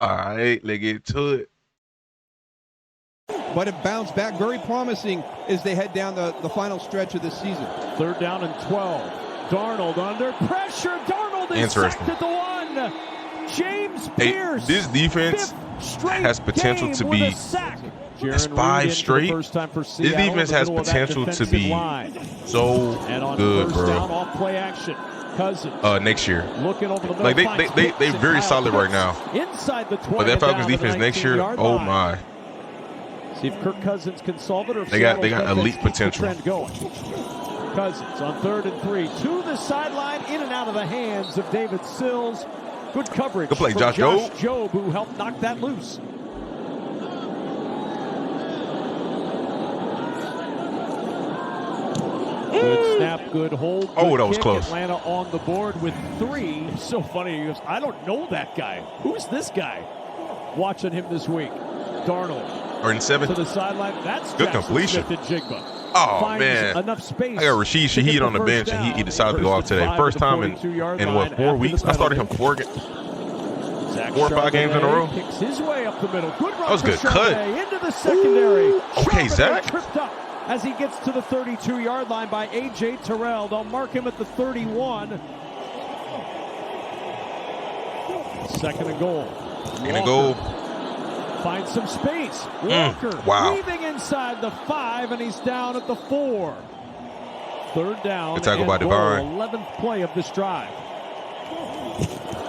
All right, let's get to it. But it bounced back, very promising as they head down the final stretch of the season. 3rd down and 12. Darnold under pressure. Darnold is sacked at the 1. James Pierce. This defense has potential to be. That's 5 straight. This defense has potential to be so good, bro. Down, off play action. Cousins. Next year. Looking over the middle, like they very solid right now. Inside the 20. But that Falcons defense next year, oh my. See if Kirk Cousins can solve it, or if they got elite potential. Cousins on 3rd and 3 to the sideline, in and out of the hands of David Sills. Good coverage. Good play, Josh Jobe, who helped knock that loose. Good snap, good hold. Oh, that was kick. close. Atlanta on the board with 3. So funny. He goes, I don't know that guy. Who's this guy? Watching him this week. Darnold. Or in 7. To the sideline. That's good Jaxson completion. Jigba. Oh, finds man. Enough space. I got Rashid Shaheed on the bench, and he decided to go out today. First time in what, 4 weeks? I started him 4 or 5 games in a row. Kicks his way up the middle. Good run. That was good cut. Into the secondary. Ooh. Okay, Zach. Tripped up as he gets to the 32-yard line by A.J. Terrell. They'll mark him at the 31. 2nd and goal. Second and goal. Finds some space. Walker weaving inside the 5, and he's down at the 4. 3rd down. Good tackle by Devine. 11th play of this drive.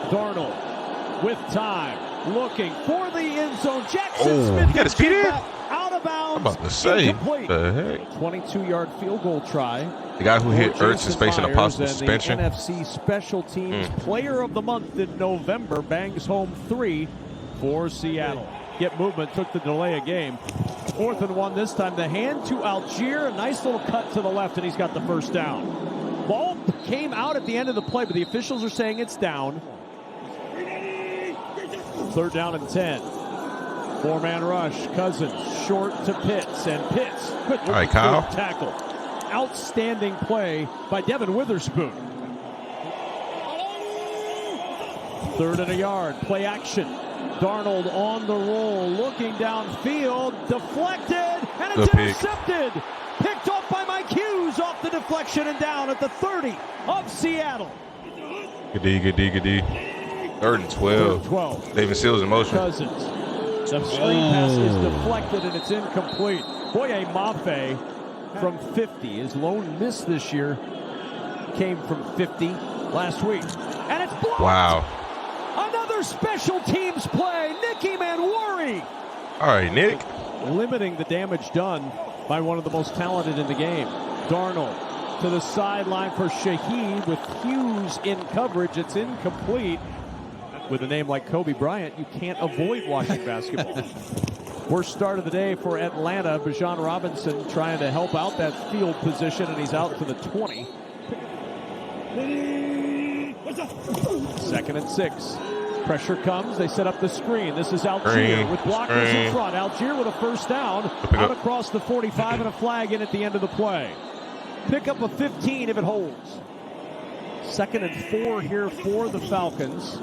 Darnold with time, looking for the end zone. Jaxson Smith. He got his feet in? Out of bounds. I'm about to say, incomplete. the heck? 22-yard field goal try. The guy who hit Ertz is facing a possible suspension. The NFC Special Teams Player of the Month in November bangs home 3 for Seattle. Get movement, took the delay of game. 4th and 1 this time. The hand to Algier. A nice little cut to the left, and he's got the first down. Ball came out at the end of the play, but the officials are saying it's down. 3rd down and 10. 4-man rush. Cousins short to Pitts, and Pitts. All right, Kyle. Tackle. Outstanding play by Devin Witherspoon. 3rd and a yard. Play action. Darnold on the roll, looking downfield, deflected, and it's intercepted. Picked off by Mike Hughes off the deflection and down at the 30 of Seattle. Good D. 3rd and 12. David Sills in motion. Cousins. The screen pass is deflected and it's incomplete. Boye Mafe from 50. His lone miss this year came from 50 last week. And it's blocked. Wow. Another special teams play. Nicky Manwari. All right, Nick. Limiting the damage done by one of the most talented in the game. Darnold to the sideline for Shaheed with Hughes in coverage. It's incomplete. With a name like Kobe Bryant, you can't avoid watching basketball. Worst start of the day for Atlanta. Bijan Robinson trying to help out that field position, and he's out to the 20. 2nd and 6. Pressure comes. They set up the screen. This is Algier with blockers in front. Algier with a first down. Out across the 45 and a flag in at the end of the play. Pick up a 15 if it holds. 2nd and 4 here for the Falcons.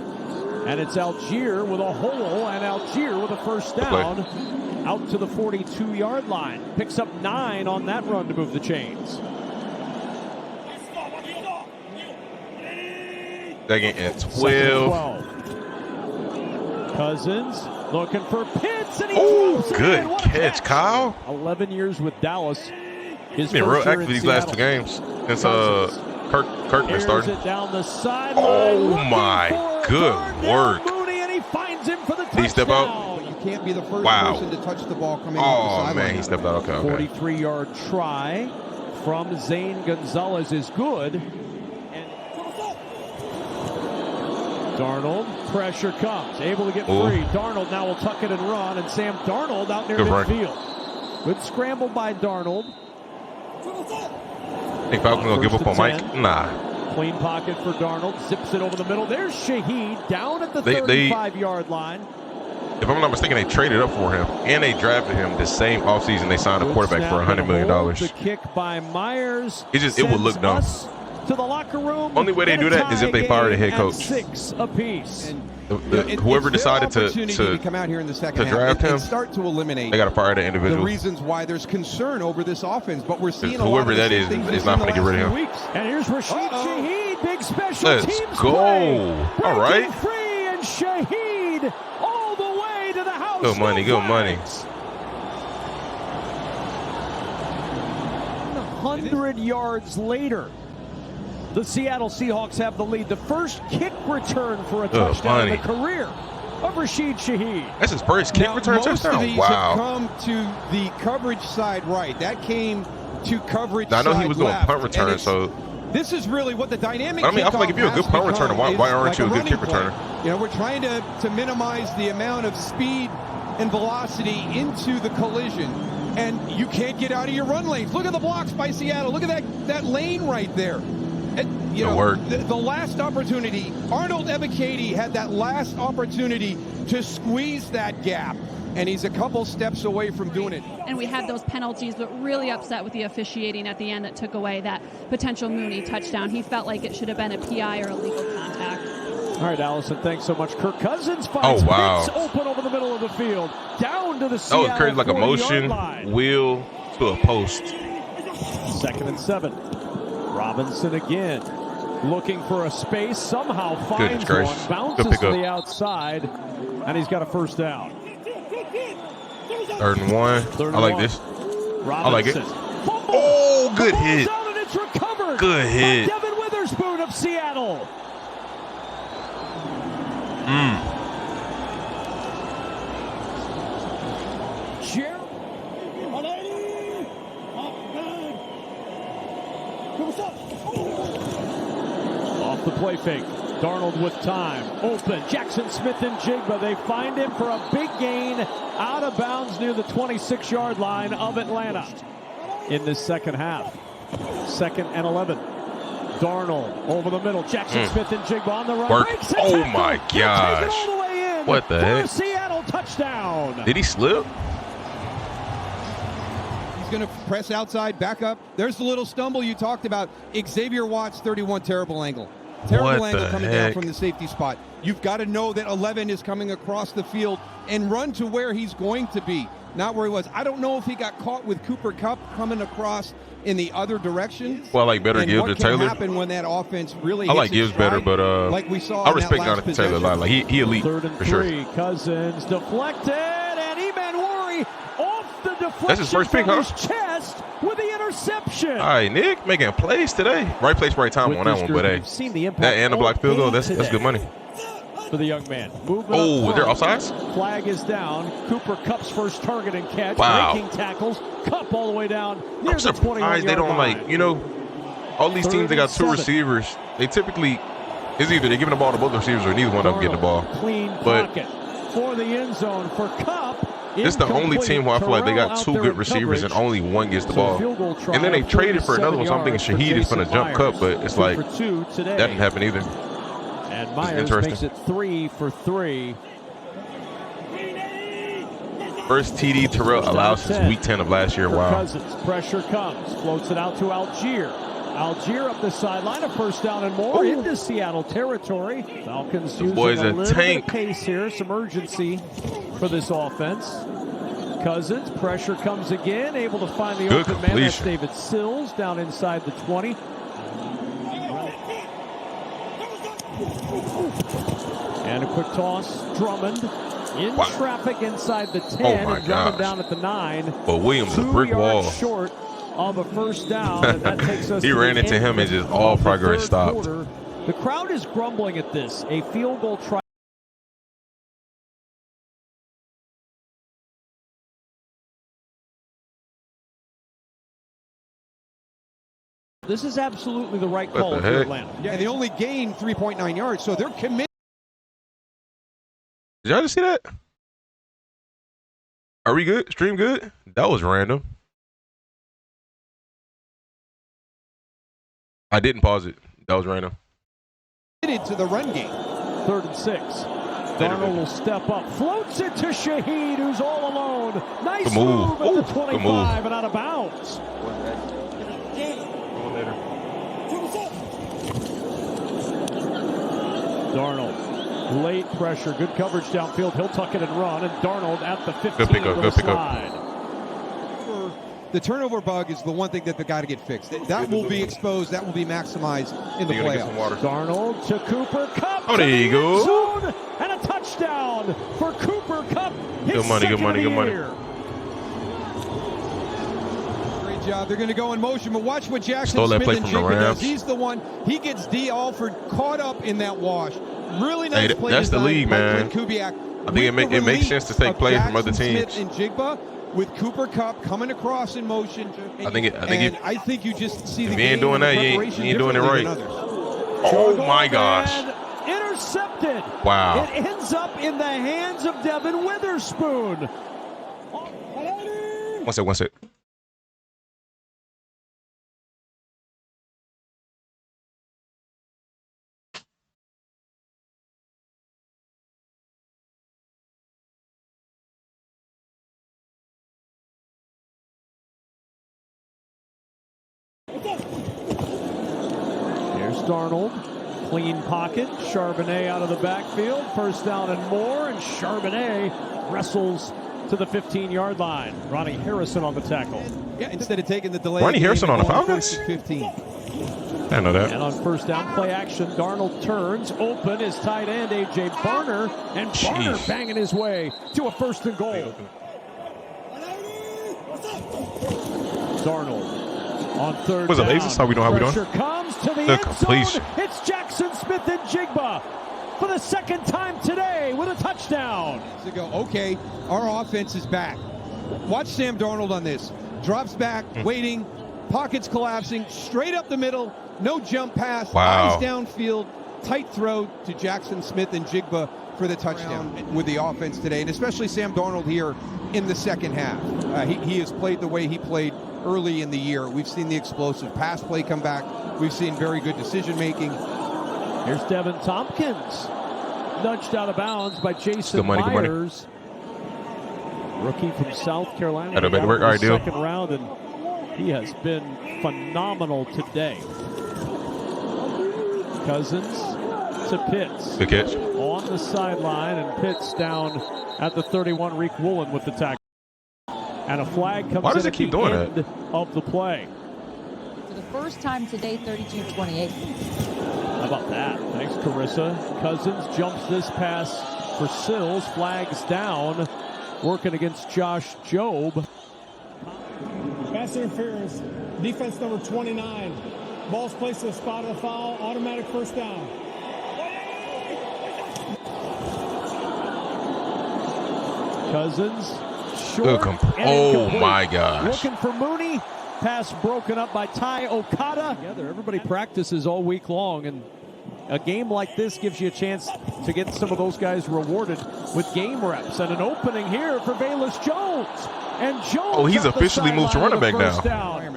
And it's Algier with a hole, and Algier with a first down out to the 42-yard line. Picks up 9 on that run to move the chains. 2nd and 12. Cousins looking for Pitts, and he drops it. Good catch, Kyle. 11 years with Dallas. He's been real active these last 2 games since Kirk been starting. Down the sideline. Oh my, good work. Mooney, and he finds him for the touchdown. Did he step out? You can't be the first person to touch the ball coming off the sideline. Oh man, he stepped out. Okay. 43-yard try from Zane Gonzalez is good. Darnold, pressure comes, able to get free. Darnold now will tuck it and run, and Sam Darnold out near midfield. Good scramble by Darnold. Think Falcons gonna give up on Mike? Nah. Clean pocket for Darnold, zips it over the middle. There's Shaheed down at the 35-yard line. If I'm not mistaken, they traded up for him, and they drafted him the same offseason. They signed a quarterback for $100 million. The kick by Myers. It would look dumb. To the locker room. Only way they do that is if they fire the head coach. 6 apiece. And whoever decided to come out here in the second half draft him, and start to eliminate. They got to fire that individual. The reasons why there's concern over this offense, but we're seeing whoever that is not going to get rid of him. And here's Rashid Shaheed, big special teams go. Play. All right. Free and Shaheed all the way to the house. Good money, good money. 100 yards later, the Seattle Seahawks have the lead. The first kick return for a touchdown in the career of Rashid Shaheed. That's his first kick return touchdown? Most of these have come to the coverage side right. That came to coverage side I know he was doing left. punt return, so... This is really what the dynamic I mean, I feel like if you're a good punt returner, why aren't you a good kick returner? You know, we're trying to minimize the amount of speed and velocity into the collision. And you can't get out of your run lanes. Look at the blocks by Seattle. Look at that lane right there. You know, the last opportunity, Arnold Ebiketie had that last opportunity to squeeze that gap, and he's a couple steps away from doing it. And we had those penalties, but really upset with the officiating at the end that took away that potential Mooney touchdown. He felt like it should have been a PI or a legal contact. All right, Allison, thanks so much. Kirk Cousins finds Pitts open over the middle of the field, down to the Seattle 40-yard line. That was crazy, like a motion, wheel to a post. 2nd and 7. Robinson again, looking for a space, somehow finds one, bounces to the outside, and he's got a first down. 3rd and 1. I like this. Robinson. I like it. Oh, good hit. Out and it's recovered good hit. by Devin Witherspoon of Seattle. Off the play fake. Darnold with time. Open. Jaxson, Smith, and Jigba. They find him for a big gain out of bounds near the 26-yard line of Atlanta in this second half. 2nd and 11. Darnold over the middle. Jaxson, Smith, and Jigba on the run. Oh my gosh. All the way in what the heck? Seattle touchdown. Did he slip? He's going to press outside, back up. There's the little stumble you talked about. Xavier Watts, 31, terrible angle. Terrible angle coming down from the safety spot. You've got to know that 11 is coming across the field and run to where he's going to be, not where he was. I don't know if he got caught with Cooper Kupp coming across in the other direction. Well, I like better Gibbs than Taylor. What can happen when that offense really I like Gibbs better, but like we saw I respect Jonathan Taylor a lot. Like he elite 3rd and for 3. sure. Cousins deflected, and Eman off the deflection. That's his first pick, huh? His chest with the interception. All right, Nick making plays today. Right place, right time on that one. But hey, seen the impact that and the block field goal, that's good money. For the young man. Oh, they're offsides? Flag is down. Cooper Kupp's first target and catch. Wow. Breaking tackles. Kupp all the way down near I'm the 21-yard they don't line. like, you know, all these teams, they got 2 receivers. They typically, it's either they're giving the ball to both receivers or neither one of them getting the ball. Clean pocket for the end zone for Kupp. It's the only team where I feel like they got 2 good receivers and only one gets the ball. And then they traded for another one, so I'm thinking Shaheed is going to jump Kupp, but it's like, that didn't happen either. And Myers makes it 3 for 3. First TD Terrell allows since week 10 of last year. Wow. Cousins, pressure comes, floats it out to Algier. Algier up the sideline, a first down and more into Seattle territory. Falcons using a little bit of pace here, some urgency for this offense. Cousins, pressure comes again, able to find the open man. That's David Sills down inside the 20. And a quick toss, Drummond in traffic inside the 10, and Drummond down at the 9. But Williams is a brick wall. Short of a first down, and that takes us he ran into him and just all progress stopped. Quarter. The crowd is grumbling at this. A field goal try. This is absolutely the right call for Atlanta. Yeah, and they only gained 3.9 yards, so they're committed. Did y'all just see that? Are we good? Stream good? That was random. I didn't pause it. That was random. To the run game. 3rd and 6. Darnold will step up. Floats it to Shaheed, who's all alone. Nice move at the 25 and out of bounds. Darnold Late pressure, good coverage downfield. He'll tuck it and run, and Darnold at the 15. Good pickup, good slide. The turnover bug is the one thing that they got to get fixed. That will be exposed. That will be maximized in the playoffs. Darnold to Cooper Kupp. Oh, there you go. Zone, and a touchdown for Cooper Kupp. Good money, good money, good money. Great job. They're going to go in motion, but watch what Jaxson Smith and Jigba does. He's the one. He gets D. Alford caught up in that wash. Really nice play. That's the league, man. Kubiak. I think it makes sense to take plays from other teams. Smith and Jigba with Cooper Kupp coming across in motion. I think you just see the if you ain't doing that, you ain't doing it right. Oh my gosh. Intercepted. Wow. It ends up in the hands of Devin Witherspoon. One sec. Here's Darnold. Clean pocket. Charbonnet out of the backfield. First down and more. And Charbonnet wrestles to the 15-yard line. Ronnie Harrison on the tackle. Yeah, instead of taking the delay. Ronnie Harrison on the Falcons? 15. I know that. And on first down play action, Darnold turns. Open is tight end A.J. Barner. And Barner banging his way to a first and goal. Darnold on third Was it down. lazy? How we doing? How we doing? Pressure comes to the end zone. It's Jaxson Smith and Jigba for the second time today with a touchdown. Okay, our offense is back. Watch Sam Darnold on this. Drops back, waiting, pockets collapsing, straight up the middle, no jump pass, eyes downfield, tight throw to Jaxson Smith and Jigba for the touchdown with the offense today, and especially Sam Darnold here in the second half. He has played the way he played early in the year. We've seen the explosive pass play come back. We've seen very good decision-making. Here's Devin Tompkins. Nudged out of bounds by Jason Myers. Rookie from South Carolina. All right, deal. Second round, and he has been phenomenal today. Cousins to Pitts. Good catch. On the sideline, and Pitts down at the 31. Reek Woolen with the tackle. And a flag comes in at the end of the play. For the first time today, 32-28. How about that? Thanks, Carissa. Cousins jumps this pass for Sills. Flags down. Working against Josh Jobe. Pass interference. Defense number 29. Ball's placed in the spot of the foul. Automatic first down. Cousins. Short oh my gosh. Looking for Mooney. Pass broken up by Ty Okada. Everybody practices all week long, and a game like this gives you a chance to get some of those guys rewarded with game reps. And an opening here for Bayless Jones. And Jones he's officially moved to running back now.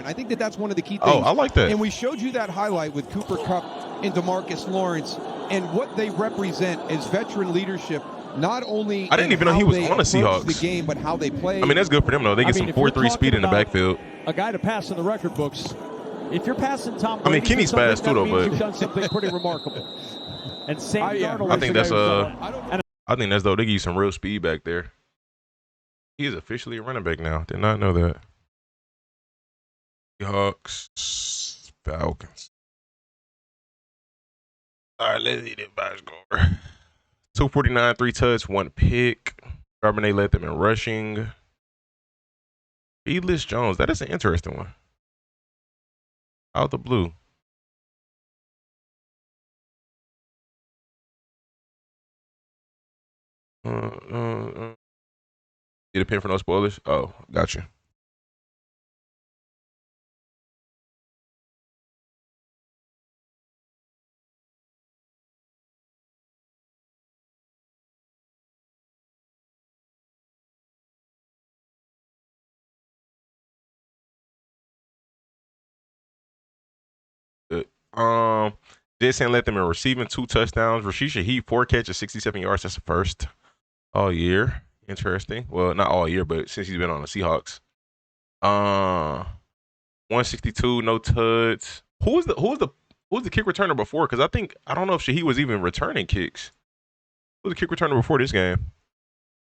I think that's one of the key things. Oh, I like that. And we showed you that highlight with Cooper Kupp and DeMarcus Lawrence and what they represent as veteran leadership. Not only I didn't even know he was on the Seahawks. The game, but how they play. I mean, that's good for them though. They get some 4.3 speed in the backfield. A guy to pass in the record books. If you're passing Tom Brady, I mean, Kenny's fast too, though, but you've done something pretty remarkable. And Sam Darnold, I think that's I think that's though they give you some real speed back there. He is officially a running back now. Did not know that. Seahawks, Falcons. All right, let's see the box score. 249, 3 touch, 1 pick. Charbonnet led them in rushing. Bayless Jones, that is an interesting one. Out the blue. Get a pin for no spoilers? Oh, gotcha. Jaxson led them in receiving 2 touchdowns. Rashid Shaheed 4 catches, 67 yards. That's the first all year. Interesting. Well, not all year, but since he's been on the Seahawks. 162, no tuds. Who was the kick returner before? Because I don't know if Shaheed was even returning kicks. Who was the kick returner before this game?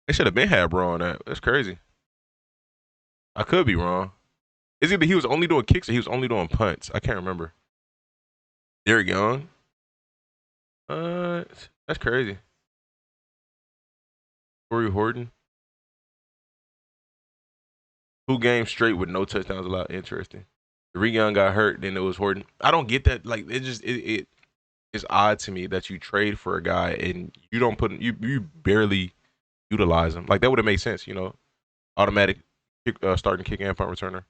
They should have been had bro on that. That's crazy. I could be wrong. It's either he was only doing kicks or he was only doing punts. I can't remember. Derek Young. That's crazy. Corey Horton. 2 games straight with no touchdowns allowed. Interesting. Derek Young got hurt, then it was Horton. I don't get that. Like it's odd to me that you trade for a guy and you don't put you barely utilize him. Like that would have made sense, you know. Automatic kick, starting kick and punt returner.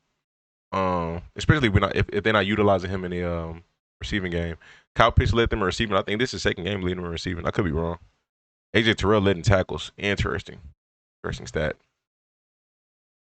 Especially if they're not utilizing him in the receiving game. Kyle Pitts led them in receiving. I think this is second game leading them in receiving. I could be wrong. AJ Terrell led in tackles. Interesting stat.